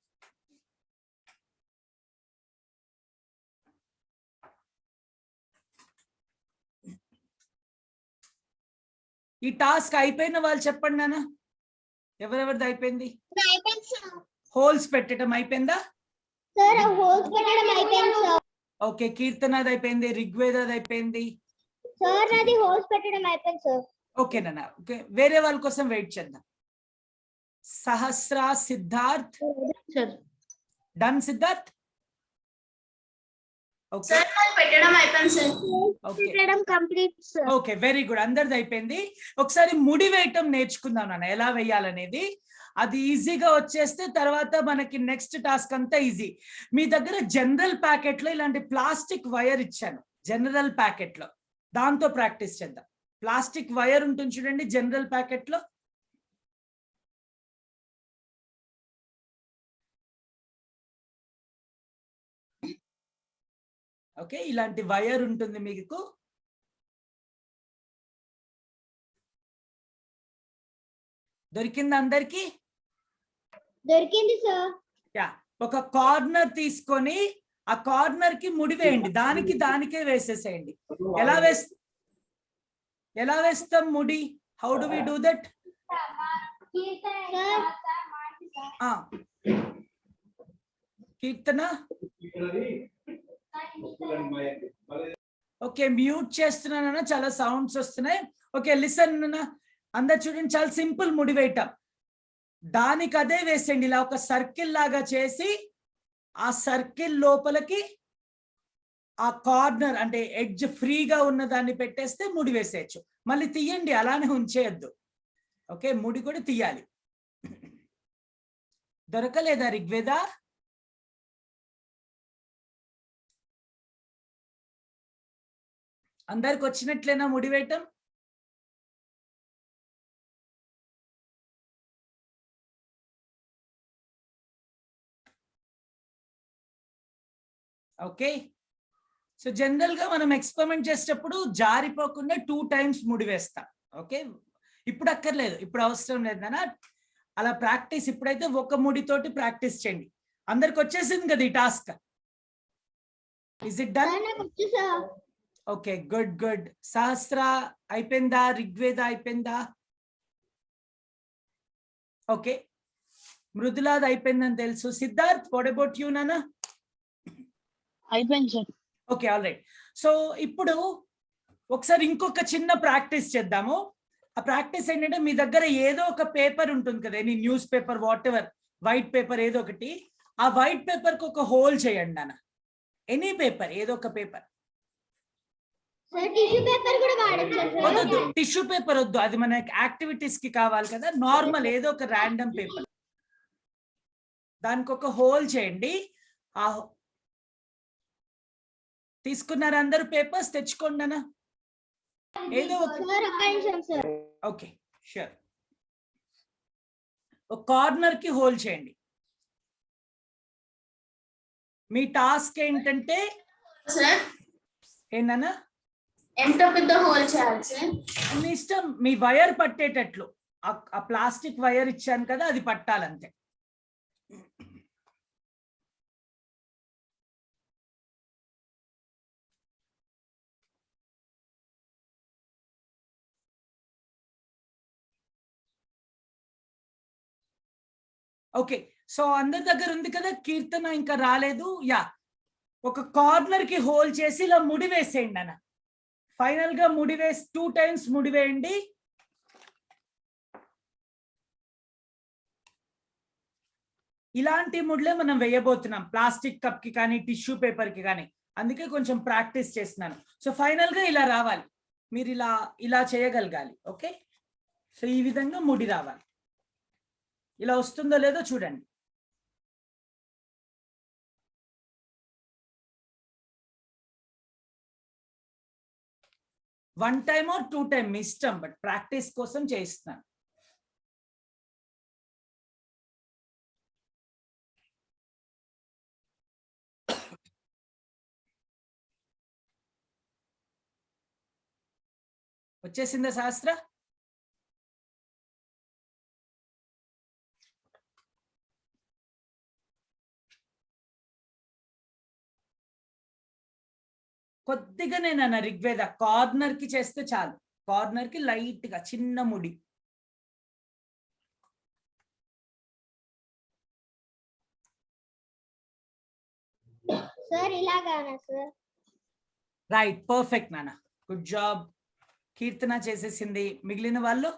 ఈ టాస్క్ అయిపోయిన వాళ్ళు చెప్పండి నాన్న, ఎవరెవరిది అయిపోయింది? హోల్స్ పెట్టడం అయిపోయిందా? ఓకే, కీర్తనది అయిపోయింది, ఋగ్వేదది అయిపోయింది. ఓకే నాన్న, ఓకే. వేరే వాళ్ళ కోసం వెయిట్ చేద్దాం. Sahasra, Siddharth. Done Siddharth? Okay okay, very good. అందరిది అయిపోయింది. ఒకసారి ముడి వేయటం నేర్చుకుందాం నాన్న, ఎలా వేయాలనేది. అది ఈజీగా వచ్చేస్తే తర్వాత మనకి నెక్స్ట్ టాస్క్ అంతా ఈజీ. మీ దగ్గర జనరల్ ప్యాకెట్ లో ఇలాంటి ప్లాస్టిక్ వైర్ ఇచ్చాను, జనరల్ ప్యాకెట్ లో, దాంతో ప్రాక్టీస్ చేద్దాం. ప్లాస్టిక్ వైర్ ఉంటుంది చూడండి జనరల్ ప్యాకెట్ లో. ఓకే, ఇలాంటి వైర్ ఉంటుంది మీకు. దొరికింది అందరికి? దొరికింది సార్. యా, ఒక కార్నర్ తీసుకొని ఆ కార్నర్ కి ముడి వేయండి, దానికే వేసేసేయండి. ఎలా వేస్తాం ముడి? How do we do that? Keerthana okay mute చేస్తున్నానన్నా చాలా సౌండ్స్ వస్తున్నాయి. ఓకే లిసన్ అందరు చూడండి, చాలా సింపుల్ ముడి వేయటం. దానికి అదే వేసేయండి, ఇలా ఒక సర్కిల్ లాగా చేసి ఆ సర్కిల్ లోపలికి ఆ కార్నర్ అంటే ఎడ్జ్ ఫ్రీగా ఉన్న దాన్ని పెట్టేస్తే ముడి వేసేయచ్చు. మళ్ళీ తీయండి, అలానే ఉంచేయద్దు. ఓకే ముడి కూడా తీయాలి. దొరకలేదా రిగ్వేద? అందరికి వచ్చినట్లేనా ముడి వేయటం? ఓకే సో జనరల్ గా మనం ఎక్స్పెరిమెంట్ చేసేటప్పుడు జారిపోకుండా 2 times ముడి వేస్తాం. ఓకే ఇప్పుడు అక్కర్లేదు, ఇప్పుడు అవసరం లేదు నాన్న. అలా ప్రాక్టీస్ ఇప్పుడైతే ఒక ముడితోటి ప్రాక్టీస్ చేయండి. అందరికి వచ్చేసింది కదా ఈ task? Is it done? Okay good good. Sahasra అయిపోయిందా? రిగ్వేద అయిపోయిందా? ఓకే మృదులాది అయిపోయిందని తెలుసు. సిద్ధార్థ్ వాట్ అబౌట్ యూ నాన్న? అయిపోయింది sir. Okay all right. So ఇప్పుడు ఒకసారి ఇంకొక చిన్న ప్రాక్టీస్ చేద్దాము. ఆ ప్రాక్టీస్ ఏంటంటే మీ దగ్గర ఏదో ఒక పేపర్ ఉంటుంది కదా, any news paper what ever, white paper ఏదో ఒకటి. ఆ వైట్ పేపర్ కి ఒక హోల్ చేయండి నాన్న. ఎనీ పేపర్, ఏదో ఒక పేపర్. వద్దు టిష్యూ పేపర్ వద్దు, అది మన యాక్టివిటీస్ కి కావాలి కదా. నార్మల్ ఏదో ఒక ర్యాండమ్ పేపర్, దానికి ఒక హోల్ చేయండి. ఆ తీసుకున్నారు అందరూ? పేపర్స్ తెచ్చుకోండి అన్న. ఏదో ఓకే షూర్. ఒక కార్నర్ కి హోల్ చేయండి. మీ టాస్క్ ఏంటంటే ఏంటన్నా? ఎంత పెద్ద హోల్ చేయాలి సార్? మీ ఇష్టం, మీ వైర్ పట్టేటట్లు. ఆ ప్లాస్టిక్ వైర్ ఇచ్చాను కదా, అది పట్టాలంతే. ఓకే సో అందరి దగ్గర ఉంది కదా. కీర్తన ఇంకా రాలేదు. యా ఒక కార్నర్ కి హోల్ చేసి ఇలా ముడి వేసేయండి అన్న. ఫైనల్ గా ముడి వేసి 2 times ముడి వేయండి. ఇలాంటి ముడిలే మనం వేయబోతున్నాం ప్లాస్టిక్ కప్ కి కానీ టిష్యూ పేపర్ కి కానీ. అందుకే కొంచెం ప్రాక్టీస్ చేస్తున్నాను. సో ఫైనల్ గా ఇలా రావాలి, మీరు ఇలా ఇలా చేయగలగాలి. ఓకే సో ఈ విధంగా ముడి రావాలి. ఇలా వస్తుందో లేదో చూడండి. వన్ టైమ్ ఆర్ 2 time మీ ఇష్టం, బట్ ప్రాక్టీస్ కోసం చేయిస్తున్నాను. వచ్చేసిందా శాస్త్ర? కొద్దిగా నేను రిగ్వేద కార్నర్ కి చేస్తే చాలు. కార్నర్ కి లైట్ గా చిన్న ముడి. సార్ ఇలాగానా సార్? రైట్ పర్ఫెక్ట్ నాన్న, గుడ్ జాబ్. కీర్తన చేసేసింది. మిగిలిన వాళ్ళు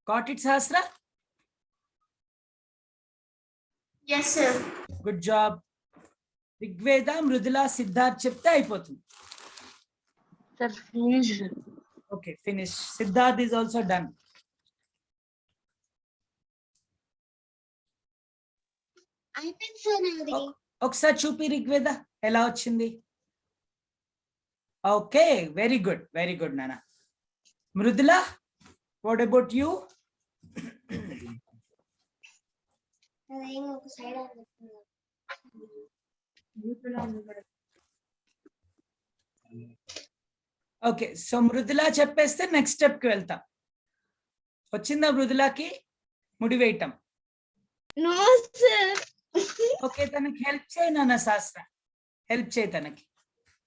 got it Sahasra? Yes sir. Good job. Rigveda, Mrudula, Siddharth చెప్తే అయిపోతుంది. Sir finish. Okay finish. Siddharth is also done. అయిపోయింది సార్ నాది. ఒకసారి చూపి రిగ్వేద ఎలా వచ్చింది. Okay very good, very good నాన్న. Mrudula what about you? అదేమో ఒక సైడ్ ఓకే సో మృదుల చెప్పేస్తే నెక్స్ట్ స్టెప్ కి వెళ్తాం. వచ్చిందా మృదులాకి ముడి వేయటం? No sir. ఓకే, తనకి హెల్ప్ చేయి నాన్న శాస్త్ర, హెల్ప్ చేయి తనకి.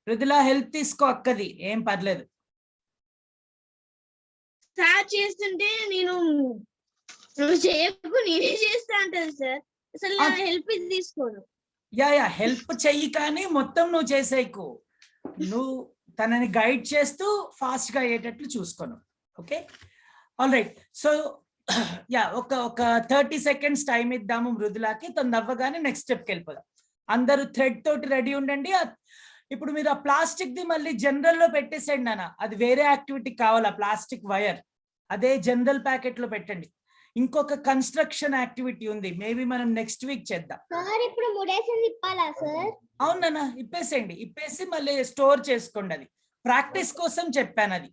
మృదులా హెల్ప్ తీసుకో అక్కది, ఏం పర్లేదు. సార్ చేస్తుంటే నేను నువ్వు చేయకు నేనే చేస్తా అంటాను సార్. అసలు నా హెల్ప్ తీసుకోను. యా హెల్ప్ చెయ్యి కానీ మొత్తం నువ్వు చేసేకు. నువ్వు తనని గైడ్ చేస్తూ ఫాస్ట్ గా అయ్యేటట్లు చూసుకోను. Okay, all right. సో ఒక 30 seconds టైం ఇద్దాము మృదులాకి. తను అవ్వగానే నెక్స్ట్ స్టెప్కి వెళ్ళిపోదాం. అందరూ థ్రెడ్ తోటి రెడీ ఉండండి. ఇప్పుడు మీరు ఆ ప్లాస్టిక్ ది మళ్ళీ జనరల్ లో పెట్టేసేయండి నాన్న, అది వేరే యాక్టివిటీ కావాలి. ఆ ప్లాస్టిక్ వైర్ అదే జనరల్ ప్యాకెట్ లో పెట్టండి. ఇంకొక కన్స్ట్రక్షన్ యాక్టివిటీ ఉంది, మేబీ మనం నెక్స్ట్ వీక్ చేద్దాం. సార్ ఇప్పుడు ముడేసింది ఇప్పాలా సార్? అవునన్నా, ఇప్పేసేయండి. ఇప్పేసి మళ్ళీ స్టోర్ చేసుకోండి. అది ప్రాక్టీస్ కోసం చెప్పాను. అది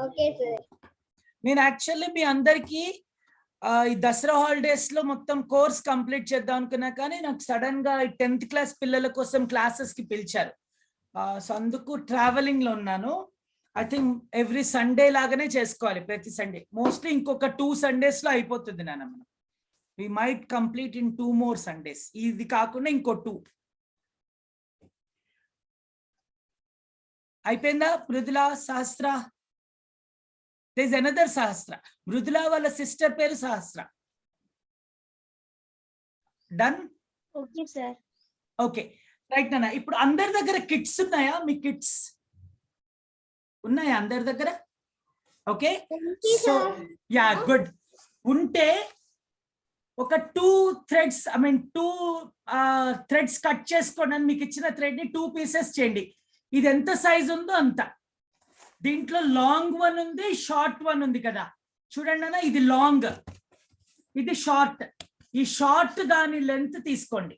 ఓకే సార్. నేను యాక్చువల్లీ మీ అందరికి ఈ దసరా హాలిడేస్ లో మొత్తం కోర్స్ కంప్లీట్ చేద్దాం అనుకున్నా, కానీ నాకు సడన్ గా 10th క్లాస్ పిల్లల కోసం క్లాసెస్ కి పిలిచారు. సో అందుకు ట్రావెలింగ్ లో ఉన్నాను. ఐ థింక్ ఎవ్రీ సండే లాగానే చేసుకోవాలి, ప్రతి సండే. మోస్ట్లీ ఇంకొక 2 Sundays లో అయిపోతుంది నాన్న. మనం we might complete in 2 more Sundays. ఇది కాకుండా ఇంకో 2 అయిపోయిందా? మృదులా, సహస్ర, there's another సహస్ర. మృదులా వాళ్ళ సిస్టర్ పేరు Sahasra. Done? Okay sir. Okay right నాన్న. ఇప్పుడు అందరి దగ్గర కిట్స్ ఉన్నాయా? మీ కిట్స్ ఉన్నాయా అందరి దగ్గర? Okay, so yeah good. ఉంటే ఒక 2 threads, I mean 2 threads cut చేసుకోండి. మీకు ఇచ్చిన థ్రెడ్ ని 2 pieces చేయండి. ఇది ఎంత సైజ్ ఉందో అంత. దీంట్లో లాంగ్ వన్ ఉంది, షార్ట్ వన్ ఉంది కదా, చూడండి అన్న. ఇది లాంగ్, ఇది షార్ట్. ఈ షార్ట్ దాని లెంత్ తీసుకోండి,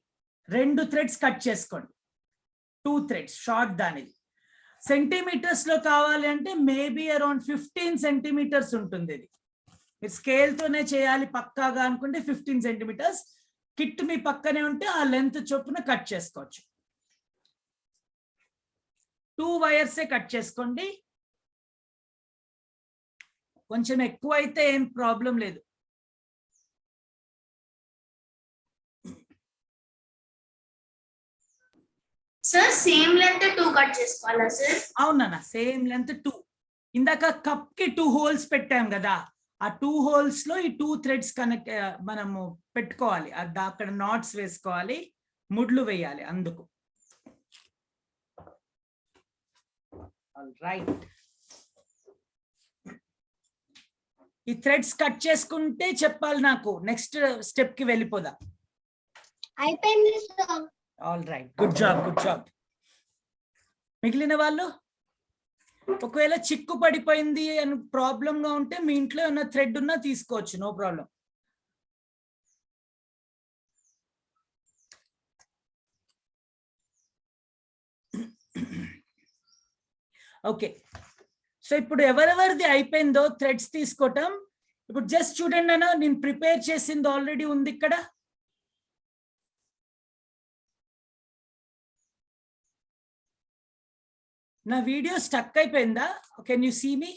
2 threads కట్ చేసుకోండి. 2 threads షార్ట్ దానిది. సెంటీమీటర్స్ లో కావాలి అంటే మేబీ అరౌండ్ 15 centimeters ఉంటుంది. ఇది మీరు స్కేల్ తోనే చేయాలి పక్కాగా అనుకుంటే 15 centimeters. కిట్ మీ పక్కనే ఉంటే ఆ లెంత్ చొప్పున కట్ చేసుకోవచ్చు. 2 wires కట్ చేసుకోండి. కొంచెం ఎక్కువ అయితే ఏం ప్రాబ్లం లేదు. సార్ సేమ్ లెంత్ 2 కట్ చేసుకోవాలా సార్? అవునన్నా, సేమ్ లెంత్ 2. ఇందాక కప్ కి 2 holes పెట్టాం కదా, ఆ 2 holes లో ఈ 2 threads కనెక్ట్ మనము పెట్టుకోవాలి. అక్కడ నాట్స్ వేసుకోవాలి, ముడ్లు వేయాలి అందుకు. రైట్, ఈ థ్రెడ్స్ కట్ చేసుకుంటే చెప్పాలి నాకు. నెక్స్ట్ స్టెప్ కి వెళ్ళిపోదా. అయిపోయింది sir. All right, good job, good job. మిగిలిన వాళ్ళు ఒకవేళ చిక్కు పడిపోయింది అని ప్రాబ్లం గా ఉంటే మీ ఇంట్లో ఉన్న థ్రెడ్ ఉన్నా తీసుకోవచ్చు, నో ప్రాబ్లం. ఓకే, సో ఇప్పుడు ఎవరెవరిది అయిపోయిందో థ్రెడ్స్ తీసుకోవటం. ఇప్పుడు జస్ట్ చూడండి అన్న, నేను ప్రిపేర్ చేసింది ఆల్రెడీ ఉంది ఇక్కడ. నా వీడియో స్టక్ అయిపోయిందా? Can you see me?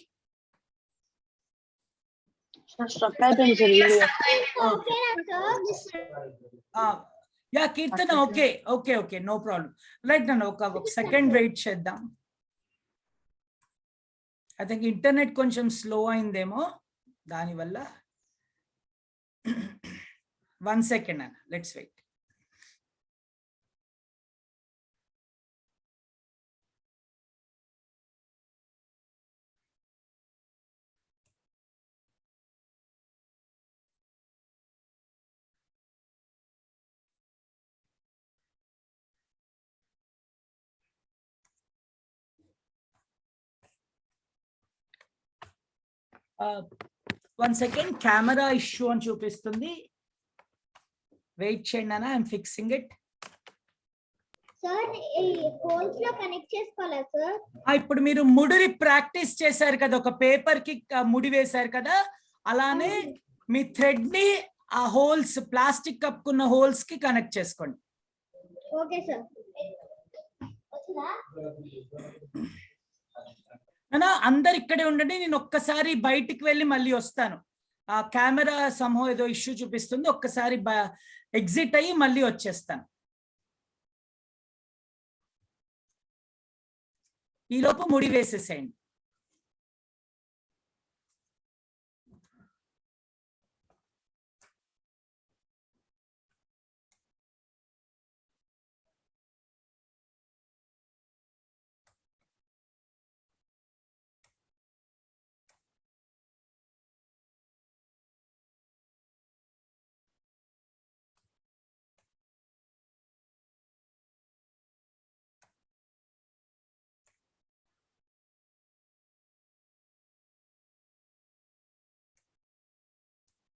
Struck అయిపోయింది sir video. Yeah Keerthana, okay okay okay, no problem. Right నన్ను ఒక సెకండ్ వెయిట్ చేద్దాం. ఐ థింక్ ఇంటర్నెట్ కొంచెం స్లో అయిందేమో దానివల్ల. 1 second అన్న, let's wait. One second, camera issue అని చూపిస్తుంది. వెయిట్ చేయండి అన్న, ఐఎమ్ ఫిక్సింగ్ ఇట్. సార్ ఈ హోల్స్ లో కనెక్ట్ చేసుకోవాలా సార్? ఇప్పుడు మీరు ముడిని ప్రాక్టీస్ చేశారు కదా, ఒక పేపర్ కి ముడి వేశారు కదా, అలానే మీ థ్రెడ్ ని ఆ హోల్స్, ప్లాస్టిక్ కప్పుకున్న హోల్స్ కి కనెక్ట్ చేసుకోండి. Okay sir. అందరు ఇక్కడే ఉండండి, నేను ఒక్కసారి బయటికి వెళ్ళి మళ్ళీ వస్తాను. ఆ కెమెరా సంహో ఏదో ఇష్యూ చూపిస్తుంది, ఒక్కసారి ఎగ్జిట్ అయ్యి మళ్ళీ వచ్చేస్తాను. ఈలోపు ముడి వేసేసేయండి.